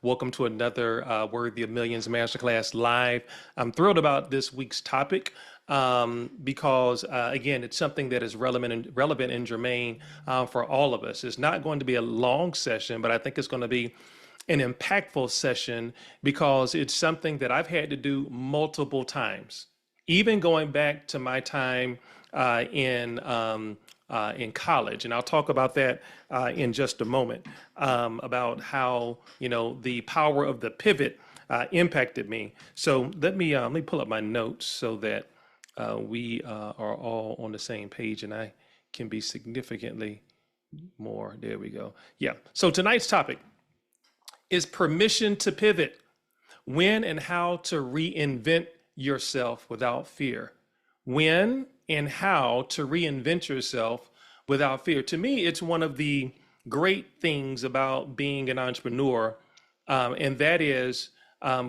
Welcome to another Worthy of Millions Masterclass Live. I'm thrilled about this week's topic because, again, it's something that is relevant and germane for all of us. It's not going to be a long session, but I think it's going to be an impactful session because it's something that I've had to do multiple times, even going back to my time in college, and I'll talk about that in just a moment about how the power of the pivot impacted me. So let me pull up my notes so that we are all on the same page, and I can be significantly more. There we go. Yeah. So tonight's topic is permission to pivot. When and how to reinvent yourself without fear. When and how to reinvent yourself without fear. To me, it's one of the great things about being an entrepreneur, and that is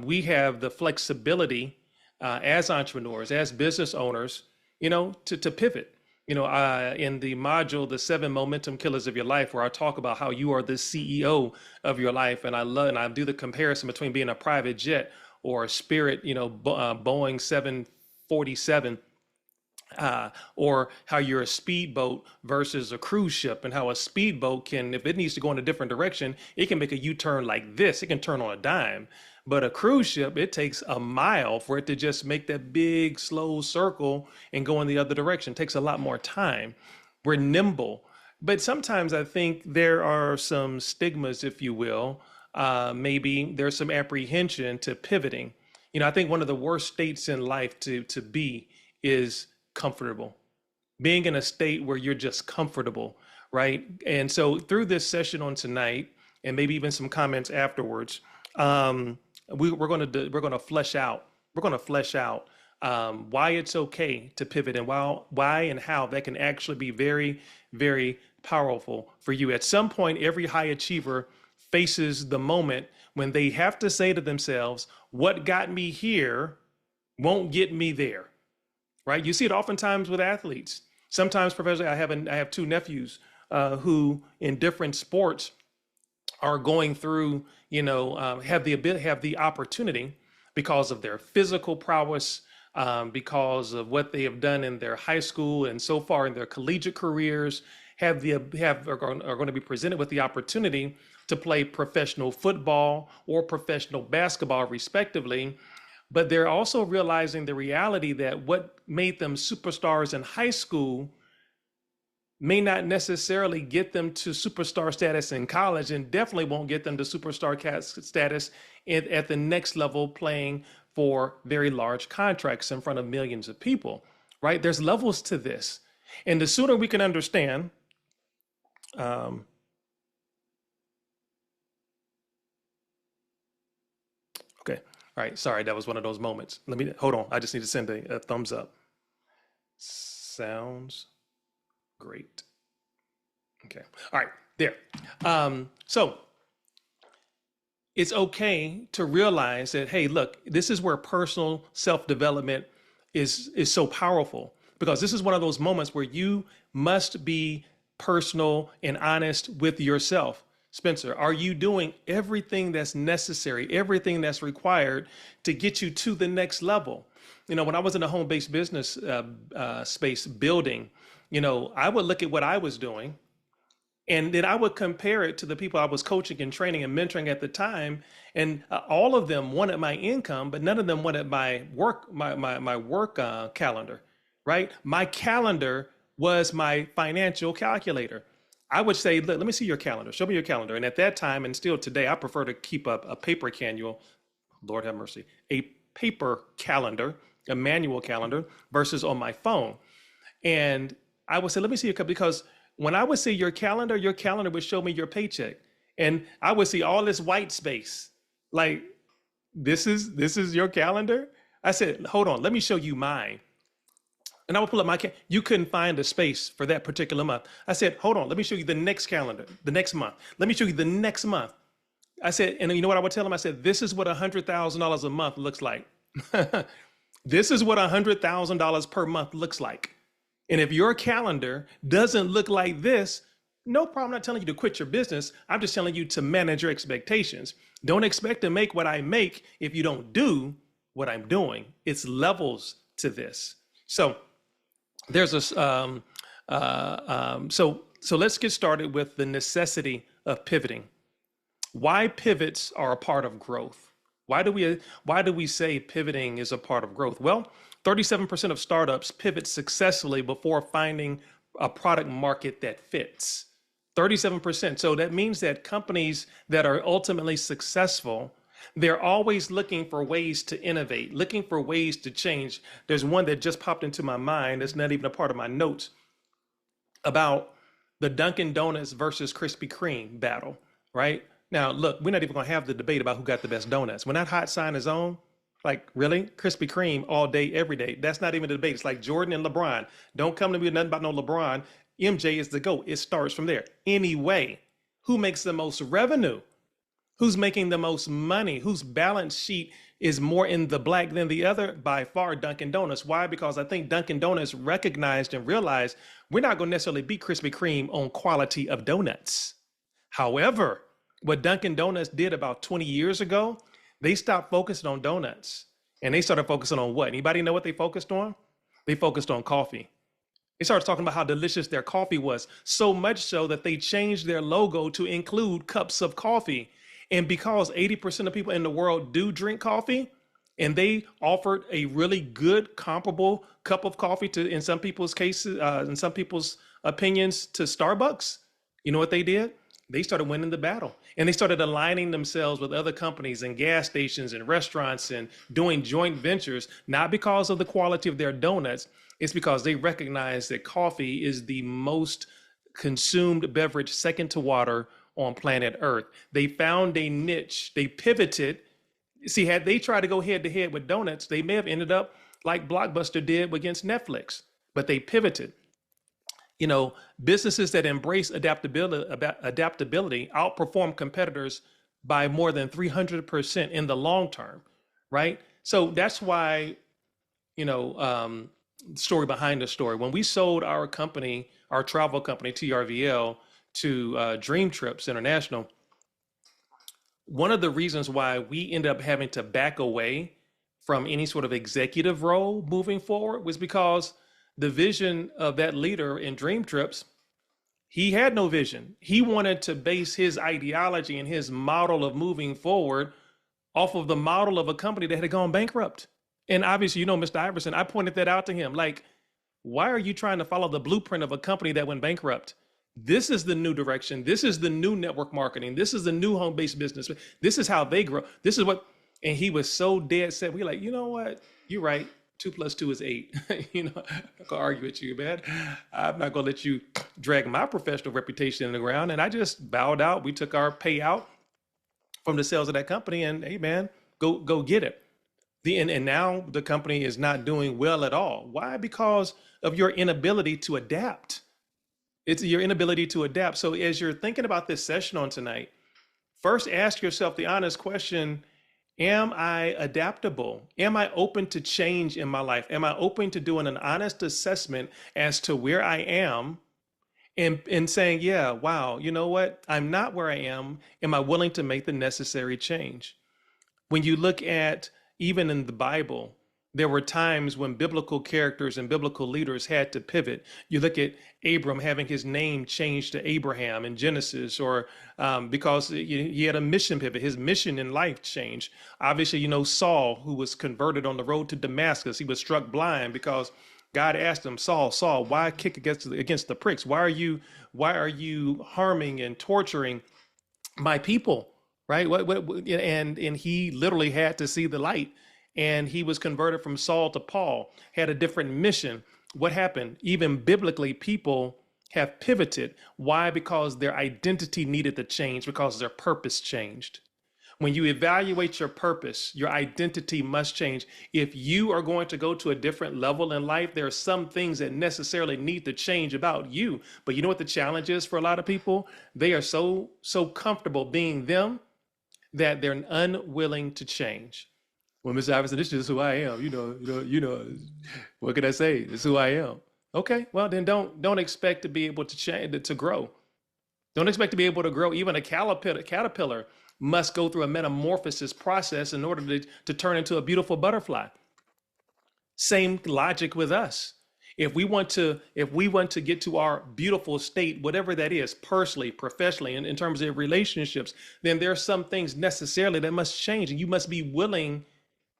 we have the flexibility as entrepreneurs, as business owners, to pivot. In the module, the 7 momentum killers of your life, where I talk about how you are the CEO of your life. And I do the comparison between being a private jet or a Spirit, Boeing 747, or how you're a speedboat versus a cruise ship, and how a speedboat can, if it needs to go in a different direction, it can make a U-turn like this. It can turn on a dime. But a cruise ship, it takes a mile for it to just make that big, slow circle and go in the other direction. It takes a lot more time. We're nimble. But sometimes I think there are some stigmas, if you will. Maybe there's some apprehension to pivoting. I think one of the worst states in life to be is comfortable. Being in a state where you're just comfortable, right? And so through this session on tonight, and maybe even some comments afterwards, we're going to flesh out why it's okay to pivot, and why and how that can actually be very, very powerful for you. At some point, every high achiever faces the moment when they have to say to themselves, what got me here won't get me there, right? You see it oftentimes with athletes. Sometimes professionally, I have 2 nephews who in different sports are going through, have the opportunity because of their physical prowess, because of what they have done in their high school and so far in their collegiate careers, are going to be presented with the opportunity to play professional football or professional basketball, respectively. But they're also realizing the reality that what made them superstars in high school may not necessarily get them to superstar status in college, and definitely won't get them to superstar status at the next level, playing for very large contracts in front of millions of people, right? There's levels to this. And the sooner we can understand, okay. All right. Sorry, that was one of those moments. Hold on. I just need to send a thumbs up. Sounds great. Okay. All right. There. So it's okay to realize that, hey, look, this is where personal self-development is so powerful, because this is one of those moments where you must be personal and honest with yourself. Spencer, are you doing everything that's necessary, everything that's required to get you to the next level? When I was in a home-based business space building, I would look at what I was doing, and then I would compare it to the people I was coaching and training and mentoring at the time. And all of them wanted my income, but none of them wanted my work, my work calendar, right? My calendar was my financial calculator. I would say, let me see your calendar. Show me your calendar. And at that time, and still today, I prefer to keep a paper calendar, Lord have mercy, a paper calendar, a manual calendar versus on my phone. And I would say, let me see your calendar, because when I would see your calendar would show me your paycheck. And I would see all this white space. Like, this is your calendar? I said, hold on, let me show you mine. And I would pull up you couldn't find a space for that particular month. I said, hold on, let me show you the next calendar, the next month. Let me show you the next month. I said, and you know what I would tell them? I said, this is what $100,000 a month looks like. This is what $100,000 per month looks like. And if your calendar doesn't look like this, No problem. I'm not telling you to quit your business. I'm just telling you to manage your expectations. Don't expect to make what I make if you don't do what I'm doing. It's levels to this. So there's a so let's get started with the necessity of pivoting. Why pivots are a part of growth? Why do we say pivoting is a part of growth? Well, 37% of startups pivot successfully before finding a product market that fits. 37%. So that means that companies that are ultimately successful, they're always looking for ways to innovate, looking for ways to change. There's one that just popped into my mind. It's not even a part of my notes about the Dunkin' Donuts versus Krispy Kreme battle, right? Now, look, we're not even going to have the debate about who got the best donuts. When that hot sign is on, like, really? Krispy Kreme all day, every day. That's not even a debate. It's like Jordan and LeBron. Don't come to me with nothing about no LeBron. MJ is the GOAT. It starts from there. Anyway, who makes the most revenue? Who's making the most money? Whose balance sheet is more in the black than the other? By far, Dunkin' Donuts. Why? Because I think Dunkin' Donuts recognized and realized we're not going to necessarily beat Krispy Kreme on quality of donuts. However, what Dunkin' Donuts did about 20 years ago, they stopped focusing on donuts and they started focusing on what? Anybody know what they focused on? They focused on coffee. They started talking about how delicious their coffee was, so much so that they changed their logo to include cups of coffee. And because 80% of people in the world do drink coffee, and they offered a really good comparable cup of coffee to, in some people's cases, in some people's opinions, to Starbucks, you know what they did? They started winning the battle, and they started aligning themselves with other companies and gas stations and restaurants and doing joint ventures, not because of the quality of their donuts. It's because they recognize that coffee is the most consumed beverage, second to water, on planet Earth. They found a niche. They pivoted. See, had they tried to go head to head with donuts, they may have ended up like Blockbuster did against Netflix, but they pivoted. You know, businesses that embrace adaptability outperform competitors by more than 300% in the long term, right? So that's why, you know, story behind the story. When we sold our company, our travel company, TRVL, to Dream Trips International, one of the reasons why we ended up having to back away from any sort of executive role moving forward was because the vision of that leader in Dream Trips, he had no vision. He wanted to base his ideology and his model of moving forward off of the model of a company that had gone bankrupt. And obviously, you know, Mr. Iverson, I pointed that out to him. Like, why are you trying to follow the blueprint of a company that went bankrupt? This is the new direction. This is the new network marketing. This is the new home-based business. This is how they grow. This is what, and he was so dead set. We're like, you know what? You're right. 2 + 2 is 8. You know, I'm not gonna argue with you, man. I'm not gonna let you drag my professional reputation in the ground. And I just bowed out. We took our payout from the sales of that company, and hey, man, go get it. And now the company is not doing well at all. Why? Because of your inability to adapt. It's your inability to adapt. So as you're thinking about this session on tonight, first ask yourself the honest question: am I adaptable? Am I open to change in my life? Am I open to doing an honest assessment as to where I am, and saying, yeah, wow, you know what? I'm not where I am. Am I willing to make the necessary change? When you look at, even in the Bible, there were times when biblical characters and biblical leaders had to pivot. You look at Abram having his name changed to Abraham in Genesis, or because he had a mission pivot. His mission in life changed. Obviously, you know, Saul, who was converted on the road to Damascus, he was struck blind because God asked him, Saul, Saul, why kick against the pricks? Why are you harming and torturing my people? Right? And he literally had to see the light, and he was converted from Saul to Paul, had a different mission. What happened? Even biblically, people have pivoted. Why? Because their identity needed to change, because their purpose changed. When you evaluate your purpose, your identity must change. If you are going to go to a different level in life, there are some things that necessarily need to change about you. But you know what the challenge is for a lot of people? They are so comfortable being them that they're unwilling to change. Well, Mr. Iverson, this is who I am. What can I say? This is who I am. Okay, well then don't expect to be able to change, to grow. Don't expect to be able to grow. Even a caterpillar must go through a metamorphosis process in order to turn into a beautiful butterfly. Same logic with us. If we want to get to our beautiful state, whatever that is, personally, professionally, in terms of relationships, then there are some things necessarily that must change. And you must be willing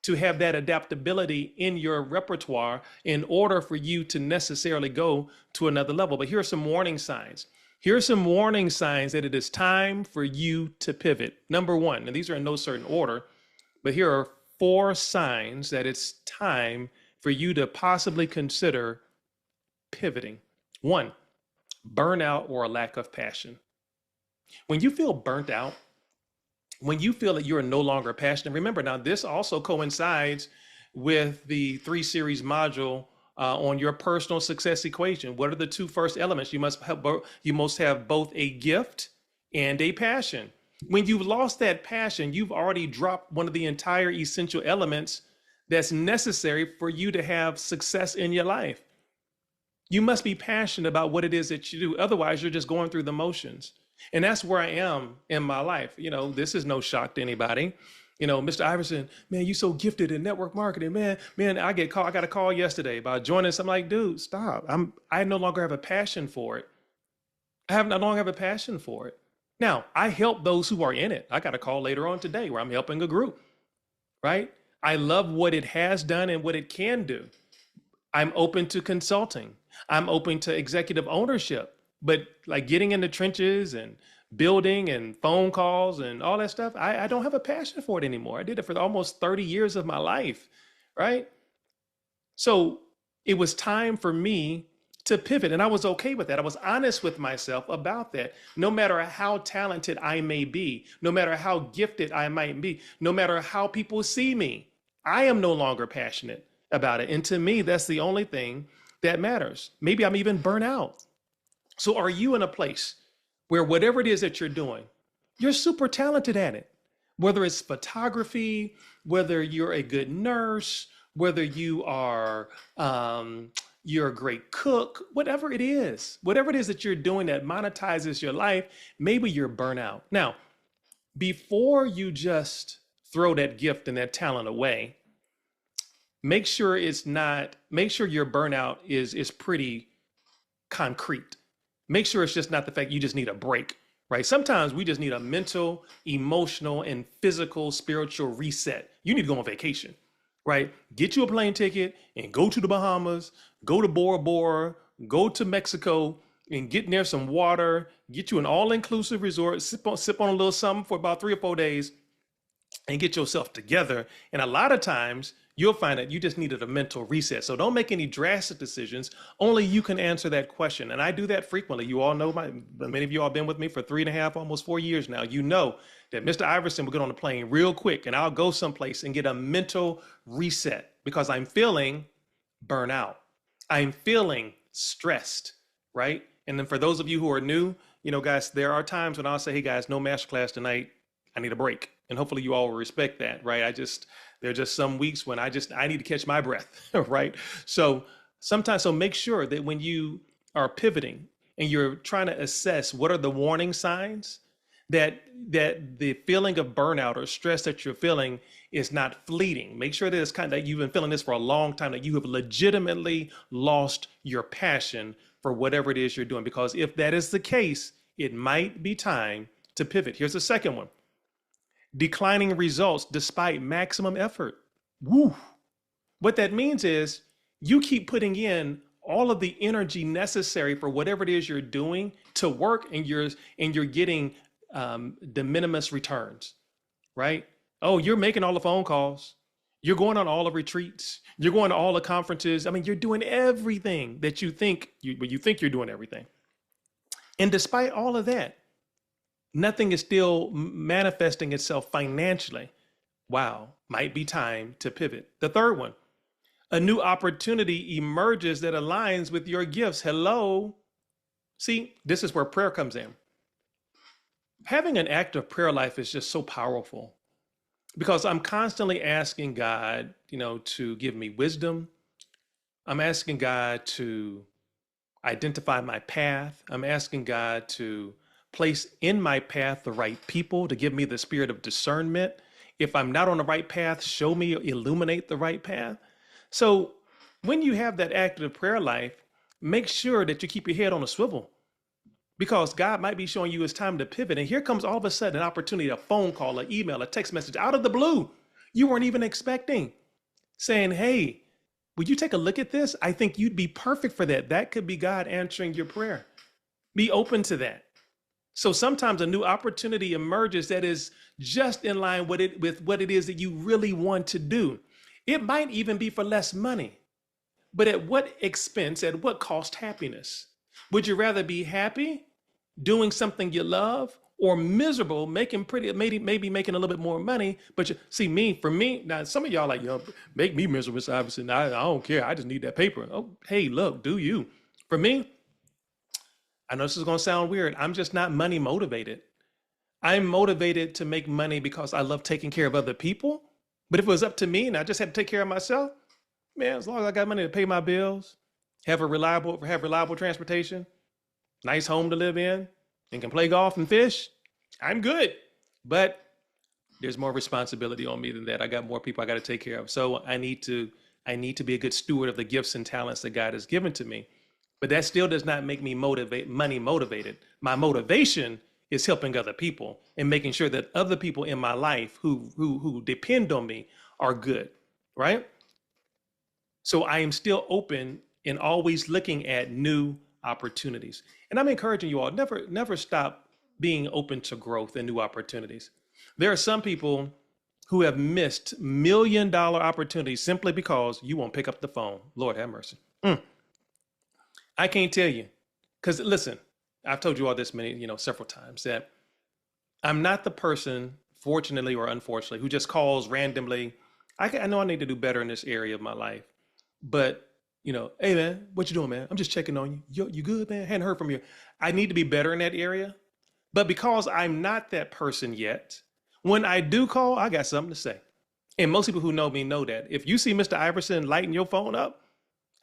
to have that adaptability in your repertoire in order for you to necessarily go to another level. But here are some warning signs. Here are some warning signs that it is time for you to pivot. Number one, and these are in no certain order, but here are 4 signs that it's time for you to possibly consider pivoting. One, burnout or a lack of passion. When you feel burnt out, when you feel that you're no longer passionate, remember now, this also coincides with the 3 series module on your personal success equation. What are the 2 first elements? You must have both a gift and a passion. When you've lost that passion, you've already dropped one of the entire essential elements that's necessary for you to have success in your life. You must be passionate about what it is that you do. Otherwise, you're just going through the motions. And that's where I am in my life. This is no shock to anybody. Mr. Iverson, man, you so gifted in network marketing, man. I got a call yesterday about joining us. I'm like, dude, stop. I no longer have a passion for it. No longer have a passion for it. Now, I help those who are in it. I got a call later on today where I'm helping a group, right? I love what it has done and what it can do. I'm open to consulting. I'm open to executive ownership, but like getting in the trenches and building and phone calls and all that stuff, I don't have a passion for it anymore. I did it for almost 30 years of my life, right? So it was time for me to pivot, and I was okay with that. I was honest with myself about that. No matter how talented I may be, no matter how gifted I might be, no matter how people see me, I am no longer passionate about it. And to me, that's the only thing that matters. Maybe I'm even burnt out. So are you in a place where whatever it is that you're doing, you're super talented at it? Whether it's photography, whether you're a good nurse, whether you're a great cook, whatever it is that you're doing that monetizes your life, maybe you're burnt out. Now, before you just throw that gift and that talent away, make sure your burnout is pretty concrete. Make sure it's just not the fact you just need a break, right? Sometimes we just need a mental, emotional, and physical, spiritual reset. You need to go on vacation, right? Get you a plane ticket and go to the Bahamas, go to Bora Bora, go to Mexico and get near some water, get you an all-inclusive resort, sip on a little something for about 3 or 4 days and get yourself together. And a lot of times you'll find that you just needed a mental reset. So don't make any drastic decisions. Only you can answer that question. And I do that frequently. You all know many of you all have been with me for 3.5, almost 4 years now. You know that Mr. Iverson will get on the plane real quick and I'll go someplace and get a mental reset because I'm feeling burnout. I'm feeling stressed, right? And then for those of you who are new, guys, there are times when I'll say, hey guys, no masterclass tonight. I need a break. And hopefully you all will respect that, right? There are just some weeks when I need to catch my breath, right? So make sure that when you are pivoting and you're trying to assess what are the warning signs that the feeling of burnout or stress that you're feeling is not fleeting. Make sure that it's that you've been feeling this for a long time, that you have legitimately lost your passion for whatever it is you're doing. Because if that is the case, it might be time to pivot. Here's the second one. Declining results despite maximum effort. Woo. What that means is you keep putting in all of the energy necessary for whatever it is you're doing to work, and you're getting de minimis returns, right? Oh, you're making all the phone calls. You're going on all the retreats. You're going to all the conferences. I mean, you're doing everything that you think you're doing everything. And despite all of that, nothing is still manifesting itself financially. Wow, might be time to pivot. The third one, a new opportunity emerges that aligns with your gifts. Hello. See, this is where prayer comes in. Having an active prayer life is just so powerful because I'm constantly asking God, to give me wisdom. I'm asking God to identify my path. I'm asking God to place in my path the right people to give me the spirit of discernment. If I'm not on the right path, show me, illuminate the right path. So when you have that active prayer life, make sure that you keep your head on a swivel, because God might be showing you it's time to pivot. And here comes all of a sudden an opportunity, a phone call, an email, a text message out of the blue you weren't even expecting, saying, hey, would you take a look at this? I think you'd be perfect for that. That could be God answering your prayer. Be open to that. So sometimes a new opportunity emerges that is just in line with what it is that you really want to do. It might even be for less money, but at what expense, at what cost happiness? Would you rather be happy doing something you love, or miserable making maybe making a little bit more money? But for me, now some of y'all like, make me miserable, obviously. I don't care. I just need that paper. Oh, hey, look, do you? For me, I know this is going to sound weird. I'm just not money motivated. I'm motivated to make money because I love taking care of other people. But if it was up to me and I just had to take care of myself, man, as long as I got money to pay my bills, have reliable transportation, nice home to live in, and can play golf and fish, I'm good. But there's more responsibility on me than that. I got more people I got to take care of. So I need to be a good steward of the gifts and talents that God has given to me. But that still does not make me money motivated. My motivation is helping other people and making sure that other people in my life who depend on me are good, right? So I am still open and always looking at new opportunities. And I'm encouraging you all, never stop being open to growth and new opportunities. There are some people who have missed $1 million opportunities simply because you won't pick up the phone. Lord have mercy. I can't tell you, because listen, I've told you all this several times, that I'm not the person, fortunately or unfortunately, who just calls randomly. I know I need to do better in this area of my life, but hey man, what you doing, man? I'm just checking on you. You good, man? Hadn't heard from you. I need to be better in that area. But because I'm not that person yet, when I do call, I got something to say. And most people who know me know that. If you see Mr. Iverson lighting your phone up,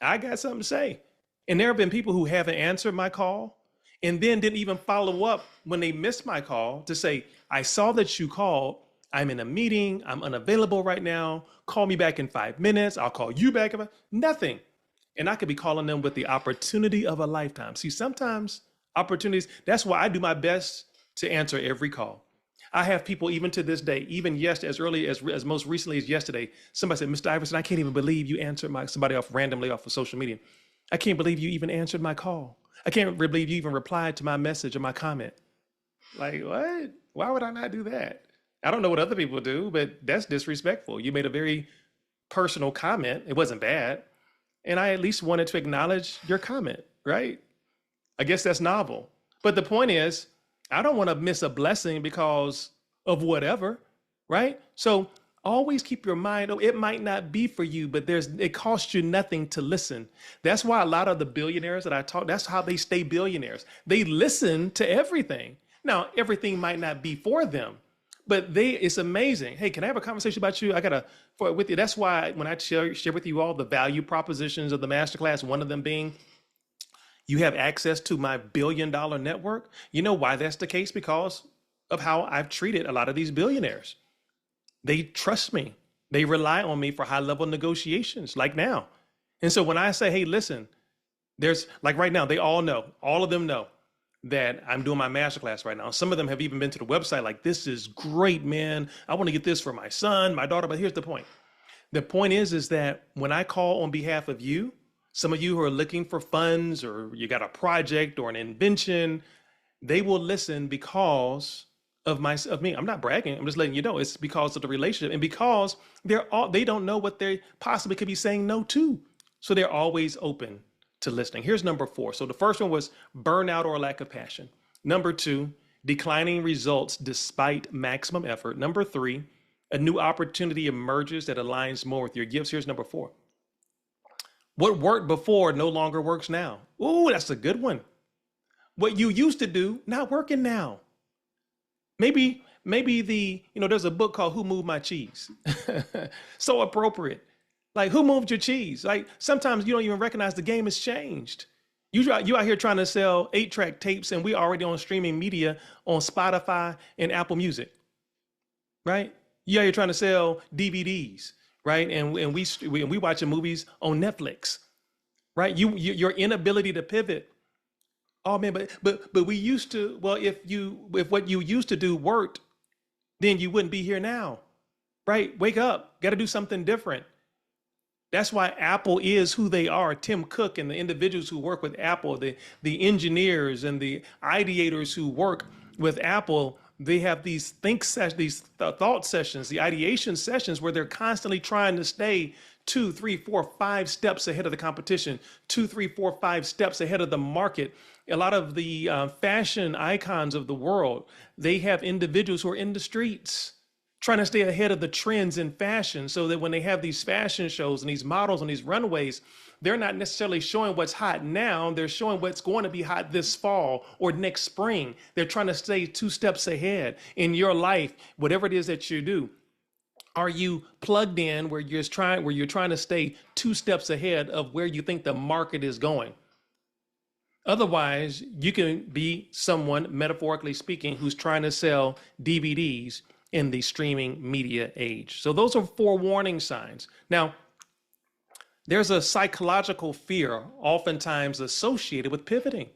I got something to say. And there have been people who haven't answered my call and then didn't even follow up when they missed my call to say, I saw that you called. I'm in a meeting. I'm unavailable right now. Call me back in 5 minutes. I'll call you back. Nothing. And I could be calling them with the opportunity of a lifetime. See, sometimes opportunities, that's why I do my best to answer every call. I have people even to this day, even as early as most recently as yesterday, somebody said, Mr. Iverson, I can't even believe you answered somebody randomly off of social media. I can't believe you even answered my call. I can't believe you even replied to my message or my comment. Like, what? Why would I not do that? I don't know what other people do, but that's disrespectful. You made a very personal comment. It wasn't bad. And I at least wanted to acknowledge your comment, right? I guess that's novel. But the point is, I don't want to miss a blessing because of whatever, right? So always keep your mind, it might not be for you, but it costs you nothing to listen. That's why a lot of the billionaires that I talk, that's how they stay billionaires. They listen to everything. Now, everything might not be for them, but it's amazing. Hey, can I have a conversation about you? With you. That's why when I share with you all the value propositions of the masterclass, one of them being, you have access to my $1 billion network. You know why that's the case? Because of how I've treated a lot of these billionaires. They trust me. They rely on me for high level negotiations like now. And so when I say, hey, listen, there's like right now, all of them know that I'm doing my masterclass right now. Some of them have even been to the website like, this is great, man. I want to get this for my son, my daughter. But here's the point. The point is that when I call on behalf of you, some of you who are looking for funds or you got a project or an invention, they will listen because of me. I'm not bragging. I'm just letting you know it's because of the relationship and because they don't know what they possibly could be saying no to. So they're always open to listening. Here's number 4. So the first one was burnout or lack of passion. Number 2, declining results despite maximum effort. Number 3, a new opportunity emerges that aligns more with your gifts. Here's number 4. What worked before no longer works now. Ooh, that's a good one. What you used to do, not working now. Maybe there's a book called Who Moved My Cheese? So appropriate. Like, who moved your cheese? Like, sometimes you don't even recognize the game has changed. You out here trying to sell 8-track tapes, and we already on streaming media on Spotify and Apple Music, right? You out here trying to sell DVDs, right? And we watching movies on Netflix, right? Your inability to pivot. Oh man, but we used to. Well, if what you used to do worked, then you wouldn't be here now, right? Wake up, got to do something different. That's why Apple is who they are. Tim Cook and the individuals who work with Apple, the engineers and the ideators who work with Apple, they have these thought sessions, the ideation sessions where they're constantly trying to stay 2, 3, 4, 5 steps ahead of the competition, 2, 3, 4, 5 steps ahead of the market. A lot of the fashion icons of the world, they have individuals who are in the streets trying to stay ahead of the trends in fashion so that when they have these fashion shows and these models on these runways, they're not necessarily showing what's hot now. They're showing what's going to be hot this fall or next spring. They're trying to stay 2 steps ahead in your life, whatever it is that you do. Are you plugged in where you're trying to stay 2 steps ahead of where you think the market is going? Otherwise, you can be someone, metaphorically speaking, who's trying to sell DVDs in the streaming media age. So those are 4 warning signs. Now, there's a psychological fear oftentimes associated with pivoting.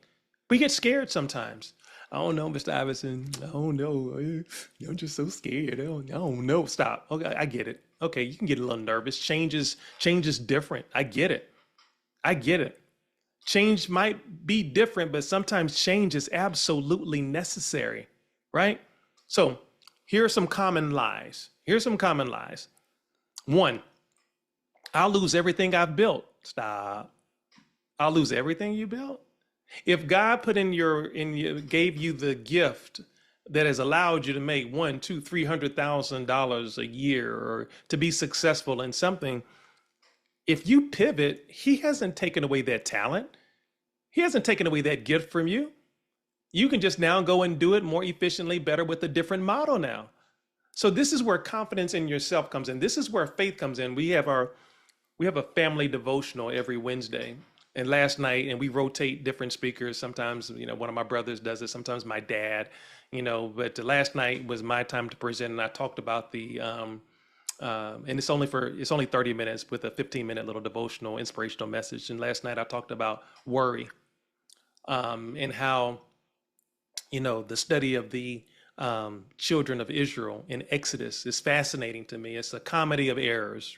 We get scared sometimes. I don't know, Mr. Iverson. I don't know. I'm just so scared. I don't know. Stop. Okay, I get it. Okay, you can get a little nervous. Change is different. I get it. I get it. Change might be different, but sometimes change is absolutely necessary, right? So here are some common lies. Here's some common lies. 1, I'll lose everything I've built. Stop. I'll lose everything you built. If God gave you the gift that has allowed you to make $100,000, $200,000, $300,000 a year, or to be successful in something, if you pivot, He hasn't taken away that talent. He hasn't taken away that gift from you. You can just now go and do it more efficiently, better with a different model now. So this is where confidence in yourself comes in. This is where faith comes in. We have a family devotional every Wednesday. And last night, and we rotate different speakers. Sometimes, one of my brothers does it. Sometimes my dad, but last night was my time to present. And I talked about and it's only 30 minutes with a 15-minute little devotional, inspirational message. And last night I talked about worry, and how, the study of the children of Israel in Exodus is fascinating to me. It's a comedy of errors,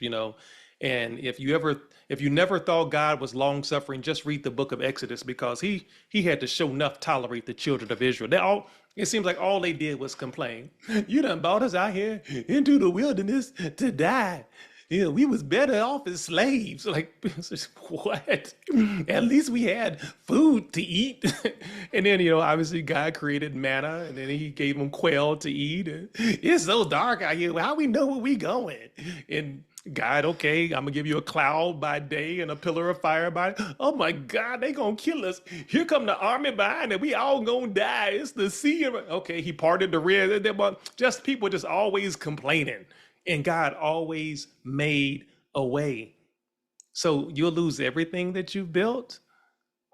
and if you never thought God was long suffering, just read the book of Exodus, because he had to show enough tolerate the children of Israel. It seems like all they did was complain. You done brought us out here into the wilderness to die. We was better off as slaves. Like, what? At least we had food to eat. And then, obviously God created manna, and then He gave them quail to eat. And it's so dark out here. How we know where we going? And God, okay, I'm gonna give you a cloud by day and a pillar of fire by. Oh my God, they gonna kill us. Here come the army behind it. We all gonna die. It's the sea. Okay, He parted the red. Just people just always complaining. And God always made a way. So you'll lose everything that you've built?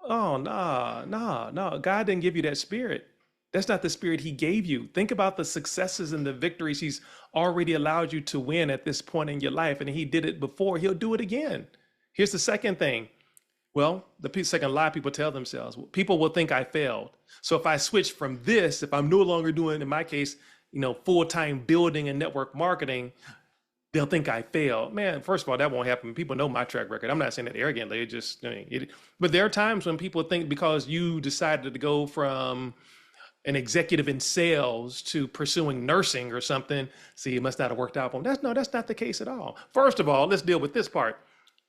Oh, no. God didn't give you that spirit. That's not the spirit He gave you. Think about the successes and the victories He's already allowed you to win at this point in your life. And He did it before. He'll do it again. Here's the second thing. Well, the second lie people tell themselves, people will think I failed. So if I switch from this, if I'm no longer doing, in my case, full-time building and network marketing, they'll think I failed. Man, first of all, that won't happen. People know my track record. I'm not saying that arrogantly. But there are times when people think because you decided to go from an executive in sales to pursuing nursing or something, see, it must not have worked out for them. That's not the case at all. First of all, let's deal with this part.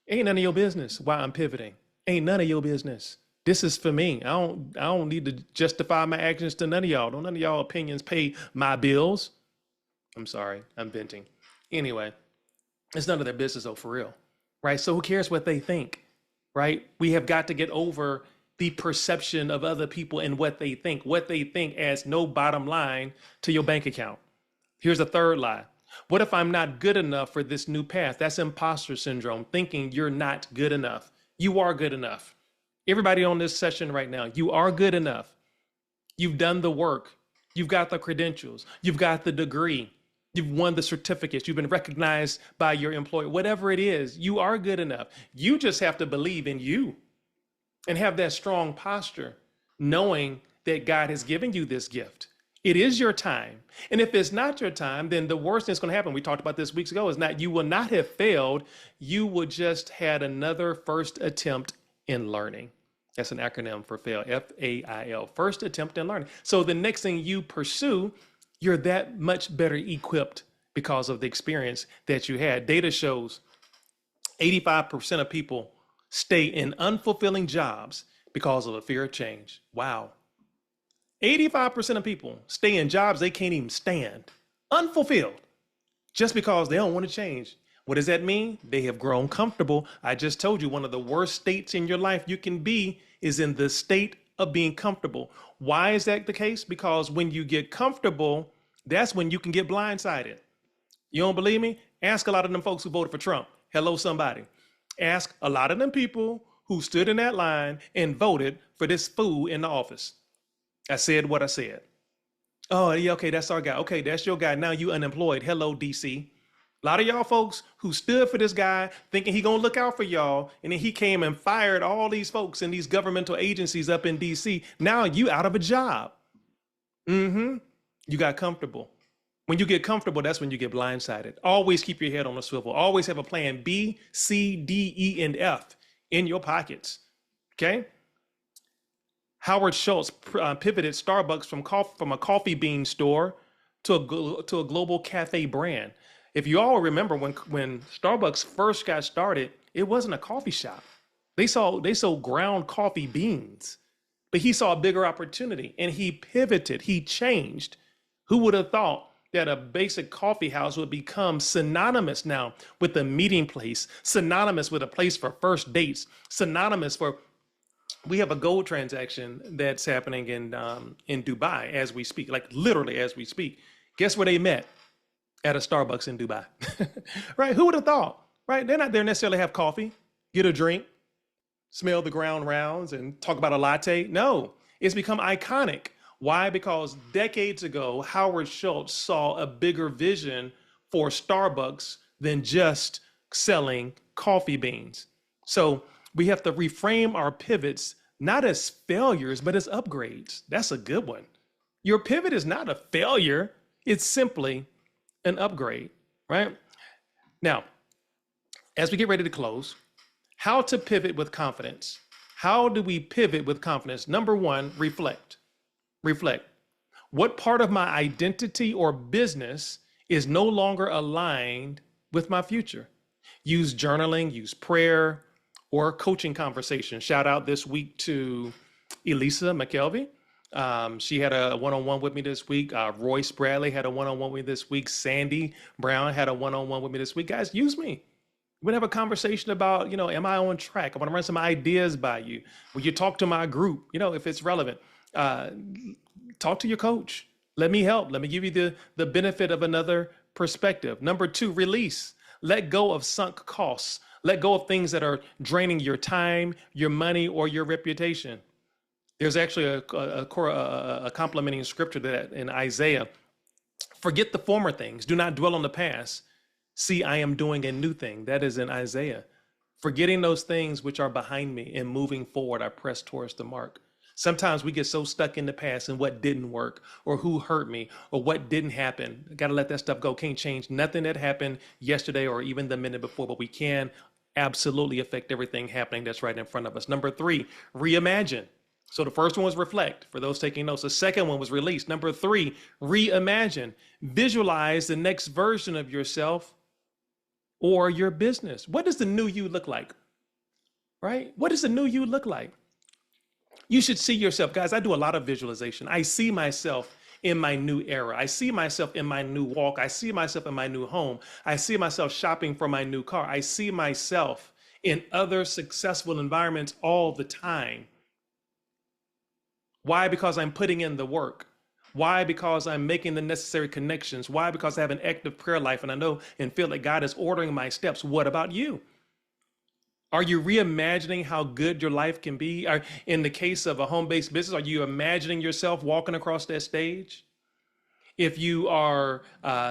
Ain't none of your business why I'm pivoting. Ain't none of your business. This is for me. I don't need to justify my actions to none of y'all. Don't none of y'all opinions pay my bills. I'm sorry, I'm venting. Anyway, it's none of their business though, for real, right? So who cares what they think, right? We have got to get over the perception of other people and what they think. What they think adds no bottom line to your bank account. Here's a third lie. What if I'm not good enough for this new path? That's imposter syndrome, thinking you're not good enough. You are good enough. Everybody on this session right now, you are good enough. You've done the work. You've got the credentials. You've got the degree. You've won the certificates. You've been recognized by your employer. Whatever it is, you are good enough. You just have to believe in you and have that strong posture, knowing that God has given you this gift. It is your time. And if it's not your time, then the worst thing that's going to happen, we talked about this weeks ago, is not you will not have failed. You will just had another first attempt in learning. That's an acronym for fail, F-A-I-L, first attempt in learning. So the next thing you pursue, you're that much better equipped because of the experience that you had. Data shows 85% of people stay in unfulfilling jobs because of a fear of change. Wow. 85% of people stay in jobs they can't even stand, unfulfilled, just because they don't want to change. What does that mean? They have grown comfortable. I just told you one of the worst states in your life you can be is in the state of being comfortable. Why is that the case? Because when you get comfortable, that's when you can get blindsided. You don't believe me? Ask a lot of them folks who voted for Trump. Hello, somebody. Ask a lot of them people who stood in that line and voted for this fool in the office. I said what I said. Oh, yeah, okay, that's our guy. Okay, that's your guy. Now you unemployed. Hello, DC. A lot of y'all folks who stood for this guy thinking he gonna look out for y'all, and then he came and fired all these folks in these governmental agencies up in DC. Now you out of a job. You got comfortable. When you get comfortable, that's when you get blindsided. Always keep your head on a swivel. Always have a plan B, C, D, E, and F in your pockets. Okay? Howard Schultz pivoted Starbucks from a coffee bean store to a global cafe brand. If you all remember when Starbucks first got started, it wasn't a coffee shop. They sold ground coffee beans, but he saw a bigger opportunity and he pivoted, he changed. Who would have thought that a basic coffee house would become synonymous now with a meeting place, synonymous with a place for first dates, synonymous for, we have a gold transaction that's happening in Dubai as we speak, like literally as we speak. Guess where they met? At a Starbucks in Dubai, right? Who would have thought, right? They're not there necessarily have coffee, get a drink, smell the ground rounds and talk about a latte. No, it's become iconic. Why? Because decades ago, Howard Schultz saw a bigger vision for Starbucks than just selling coffee beans. So we have to reframe our pivots, not as failures, but as upgrades. That's a good one. Your pivot is not a failure. It's simply an upgrade, right? Now, as we get ready to close, how to pivot with confidence. How do we pivot with confidence? Number one, reflect. Reflect. What part of my identity or business is no longer aligned with my future? Use journaling, use prayer, or coaching conversation. Shout out this week to Elisa McKelvey. She had a one-on-one with me this week. Royce Bradley had a one-on-one with me this week. Sandy Brown had a one-on-one with me this week. Guys, use me. We're gonna have a conversation about, am I on track? I want to run some ideas by you. Will you talk to my group? If it's relevant, talk to your coach. Let me help. Let me give you the benefit of another perspective. Number two, release. Let go of sunk costs. Let go of things that are draining your time, your money, or your reputation. There's actually a complementing scripture that in Isaiah, forget the former things. Do not dwell on the past. See, I am doing a new thing. That is in Isaiah. Forgetting those things which are behind me and moving forward, I press towards the mark. Sometimes we get so stuck in the past and what didn't work or who hurt me or what didn't happen. Got to let that stuff go. Can't change nothing that happened yesterday or even the minute before, but we can absolutely affect everything happening that's right in front of us. Number three, reimagine. So the first one was reflect for those taking notes. The second one was release. Number three, reimagine. Visualize the next version of yourself or your business. What does the new you look like? Right? What does the new you look like? You should see yourself. Guys, I do a lot of visualization. I see myself in my new era. I see myself in my new walk. I see myself in my new home. I see myself shopping for my new car. I see myself in other successful environments all the time. Why? Because I'm putting in the work. Why? Because I'm making the necessary connections. Why? Because I have an active prayer life and I know and feel that God is ordering my steps. What about you? Are you reimagining how good your life can be? In the case of a home-based business, are you imagining yourself walking across that stage? If you are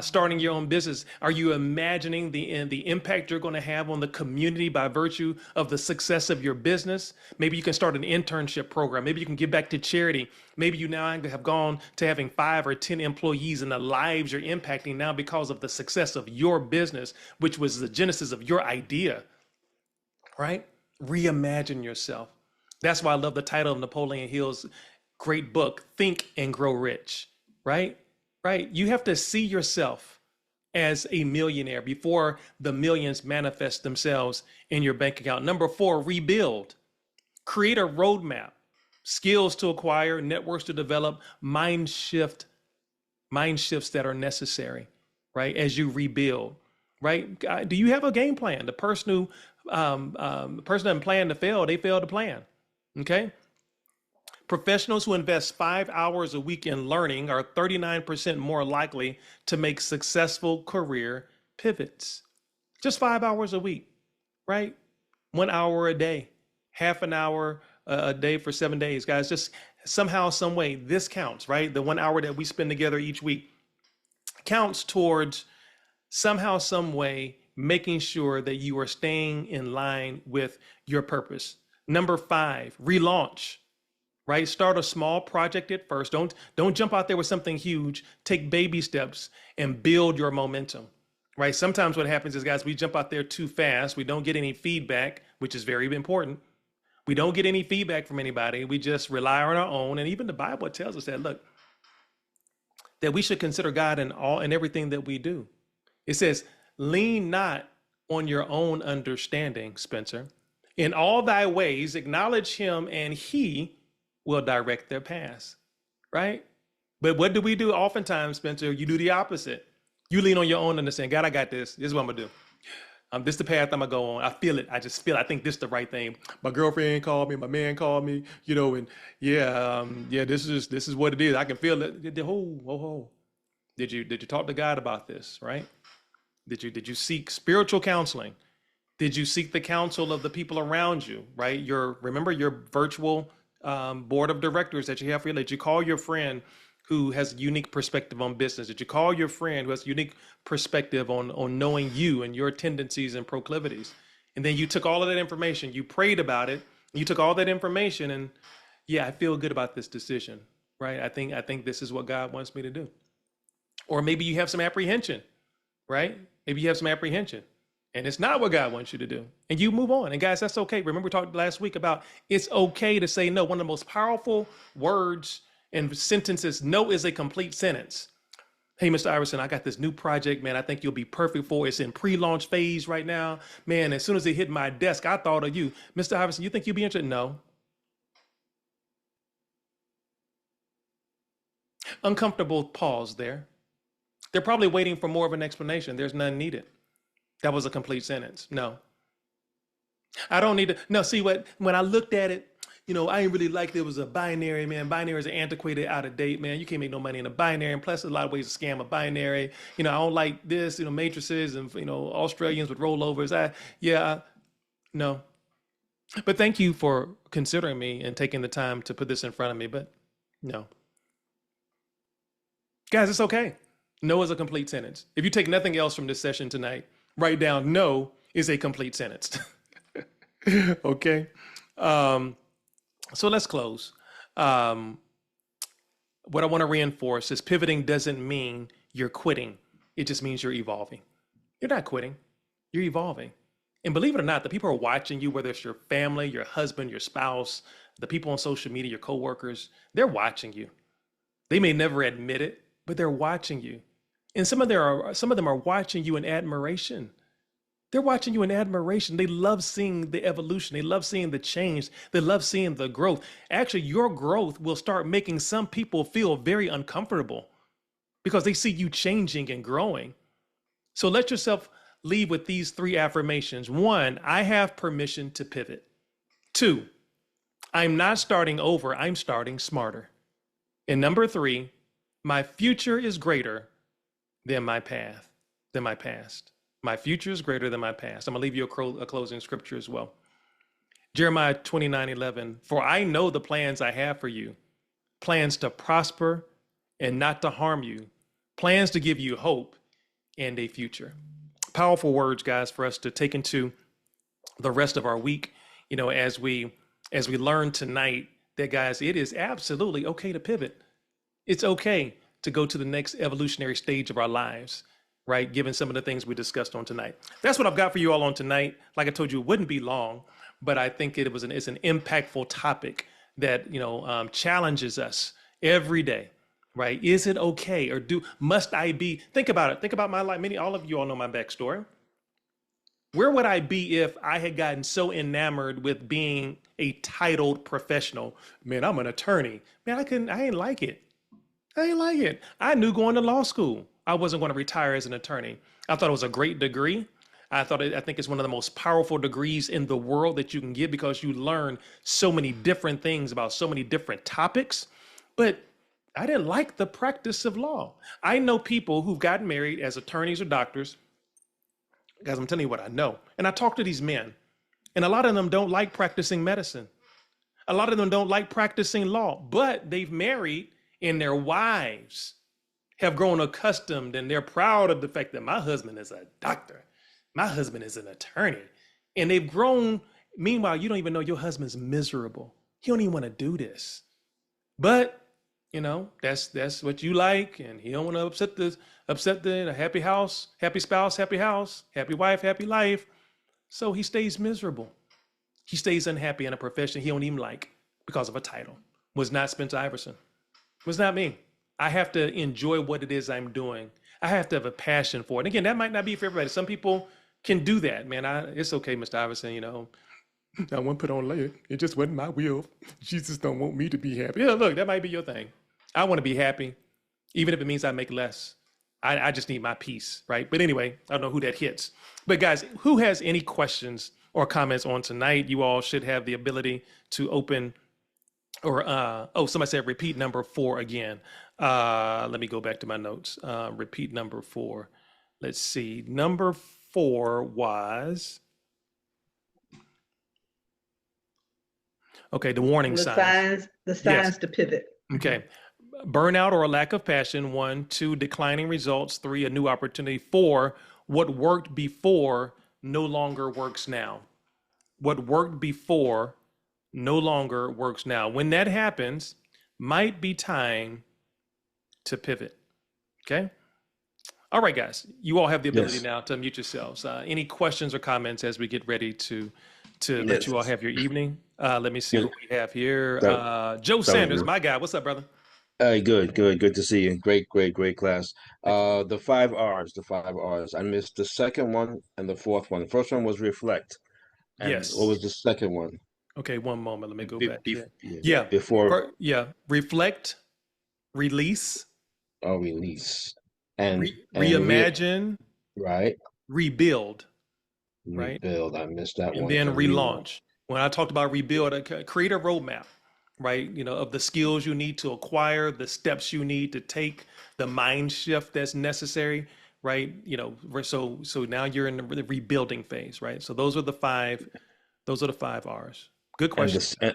starting your own business, are you imagining the impact you're going to have on the community by virtue of the success of your business? Maybe you can start an internship program. Maybe you can give back to charity. Maybe you now have gone to having 5 or 10 employees and the lives you're impacting now because of the success of your business, which was the genesis of your idea, right? Reimagine yourself. That's why I love the title of Napoleon Hill's great book, Think and Grow Rich, right? Right? You have to see yourself as a millionaire before the millions manifest themselves in your bank account. Number 4, rebuild. Create a roadmap, skills to acquire, networks to develop, mind shifts that are necessary, right? As you rebuild, right? Do you have a game plan? The person doesn't plan to fail, they fail to plan. Okay. Professionals who invest 5 hours a week in learning are 39% more likely to make successful career pivots. Just 5 hours a week, right? 1 hour a day, half an hour a day for 7 days, guys. Just somehow, some way, this counts, right? The 1 hour that we spend together each week counts towards somehow, some way, making sure that you are staying in line with your purpose. Number 5, relaunch. Right? Start a small project at first. Don't jump out there with something huge. Take baby steps and build your momentum. Right? Sometimes what happens is, guys, we jump out there too fast. We don't get any feedback, which is very important. We don't get any feedback from anybody. We just rely on our own. And even the Bible tells us that, look, that we should consider God in all and everything that we do. It says, lean not on your own understanding, Spencer. In all thy ways, acknowledge him, and he will direct their paths, right? But what do we do oftentimes, Spencer? You do the opposite. You lean on your own understanding. God, I got this. This is what I'm gonna do. This is the path I'm gonna go on. I feel it. I just feel it. I think this is the right thing. My girlfriend called me. My man called me. And this is what it is. I can feel it. Whoa. Did you talk to God about this? Right? Did you seek spiritual counseling? Did you seek the counsel of the people around you? Right? Remember your virtual board of directors that you have for your life. Did you call your friend who has a unique perspective on business? Did you call your friend who has a unique perspective on knowing you and your tendencies and proclivities? And then you took all of that information, you prayed about it, you took all that information, and yeah, I feel good about this decision, right? I think this is what God wants me to do. Or maybe you have some apprehension, right? Maybe you have some apprehension, and it's not what God wants you to do. And you move on. And guys, that's okay. Remember, we talked last week about it's okay to say no. One of the most powerful words and sentences, no is a complete sentence. Hey, Mr. Iverson, I got this new project, man. I think you'll be perfect for it. It's in pre-launch phase right now. Man, as soon as it hit my desk, I thought of you. Mr. Iverson, you think you'll be interested? No. Uncomfortable pause there. They're probably waiting for more of an explanation. There's none needed. That was a complete sentence. No. I don't need to. No, see when I looked at it, I ain't really like there was a binary, man. Binary is an antiquated, out of date, man. You can't make no money in a binary. And plus, there's a lot of ways to scam a binary. I don't like this, matrices and, Australians with rollovers. No. But thank you for considering me and taking the time to put this in front of me. But no. Guys, it's okay. No is a complete sentence. If you take nothing else from this session tonight, write down no is a complete sentence. Okay. So let's close. What I want to reinforce is pivoting doesn't mean you're quitting. It just means you're evolving. You're not quitting. You're evolving. And believe it or not, the people who are watching you, whether it's your family, your husband, your spouse, the people on social media, your coworkers, they're watching you. They may never admit it, but they're watching you. And some of them are watching you in admiration. They're watching you in admiration. They love seeing the evolution. They love seeing the change. They love seeing the growth. Actually, your growth will start making some people feel very uncomfortable because they see you changing and growing. So let yourself leave with these 3 affirmations. 1, I have permission to pivot. 2, I'm not starting over. I'm starting smarter. And number 3, my future is greater than my past. My future is greater than my past. I'm gonna leave you a closing scripture as well. Jeremiah 29:11. For I know the plans I have for you, plans to prosper and not to harm you, plans to give you hope and a future. Powerful words, guys, for us to take into the rest of our week, as we learn tonight that, guys, it is absolutely okay to pivot. It's okay to go to the next evolutionary stage of our lives, right? Given some of the things we discussed on tonight. That's what I've got for you all on tonight. Like I told you, it wouldn't be long, but I think it's an impactful topic that, challenges us every day, right? Is it okay, or must I be? Think about it. Think about my life. All of you all know my backstory. Where would I be if I had gotten so enamored with being a titled professional? Man, I'm an attorney. Man, I ain't like it. I didn't like it. I knew going to law school, I wasn't going to retire as an attorney. I thought it was a great degree. I think it's one of the most powerful degrees in the world that you can get, because you learn so many different things about so many different topics. But I didn't like the practice of law. I know people who've gotten married as attorneys or doctors. Guys, I'm telling you what I know. And I talk to these men, and a lot of them don't like practicing medicine. A lot of them don't like practicing law, but they've married, and their wives have grown accustomed, and they're proud of the fact that my husband is a doctor. My husband is an attorney. And they've grown. Meanwhile, you don't even know your husband's miserable. He don't even want to do this. But, that's what you like. And he don't want to upset the happy house, happy spouse, happy house, happy wife, happy life. So he stays miserable. He stays unhappy in a profession he don't even like because of a title. Was not Spencer Iverson. Was not me. I have to enjoy what it is I'm doing. I have to have a passion for it. And again, that might not be for everybody. Some people can do that, man. It's okay, Mr. Iverson, I want to put on later. It just wasn't my will. Jesus don't want me to be happy. Yeah, look, that might be your thing. I want to be happy, even if it means I make less. I just need my peace, right? But anyway, I don't know who that hits. But guys, who has any questions or comments on tonight? You all should have the ability to open, or somebody said repeat number 4 again. Let me go back to my notes. Repeat number 4. Let's see. Number 4 was, okay, the warning signs. The signs to pivot. Okay. Burnout or a lack of passion, 1. 2, declining results. 3, a new opportunity. 4, what worked before no longer works now. What worked before no longer works now. When that happens, might be time to pivot. Okay. All right, guys, you all have the ability now to unmute yourselves. Any questions or comments as we get ready to let you all have your evening? Let me see what we have here. Joe Sanders, my guy. What's up, brother? Good to see you. Great class. The 5 R's. I missed the second one and the fourth one. The first one was reflect. And Yes. what was the second one? Okay, one moment. Let me go back. Yeah. Before. Reflect, release. Release. And reimagine. Right. Rebuild. Right. Rebuild. I missed that and one. And then relaunch. When I talked about rebuild, create a roadmap, right? Of the skills you need to acquire, the steps you need to take, the mind shift that's necessary, right? So now you're in the rebuilding phase, right? So those are the 5 R's. Good question.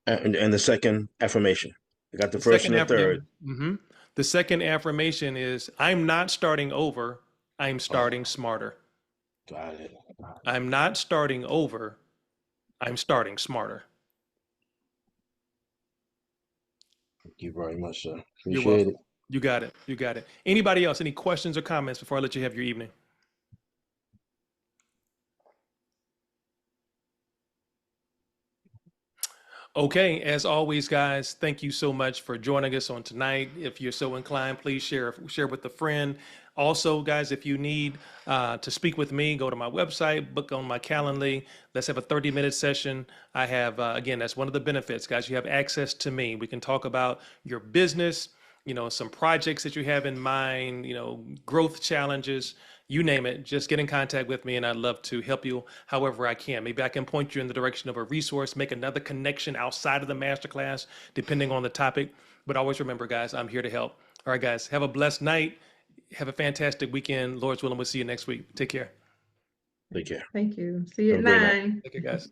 And the second affirmation. I got the first and the third. Mm-hmm. The second affirmation is, I'm not starting over, I'm starting smarter. Got it. I'm not starting over, I'm starting smarter. Thank you very much, sir. Appreciate it. You got it. Anybody else, any questions or comments before I let you have your evening? Okay, as always, guys, thank you so much for joining us on tonight. If you're so inclined, please share with a friend. Also, guys, if you need to speak with me, go to my website, book on my Calendly. Let's have a 30-minute session. I have, again, that's one of the benefits, guys. You have access to me. We can talk about your business, some projects that you have in mind, growth challenges, you name it. Just get in contact with me, and I'd love to help you however I can. Maybe I can point you in the direction of a resource, make another connection outside of the masterclass, depending on the topic. But always remember, guys, I'm here to help. All right, guys, have a blessed night. Have a fantastic weekend. Lord's willing, we'll see you next week. Take care. Take care. Thank you. See you at 9. Take care, guys.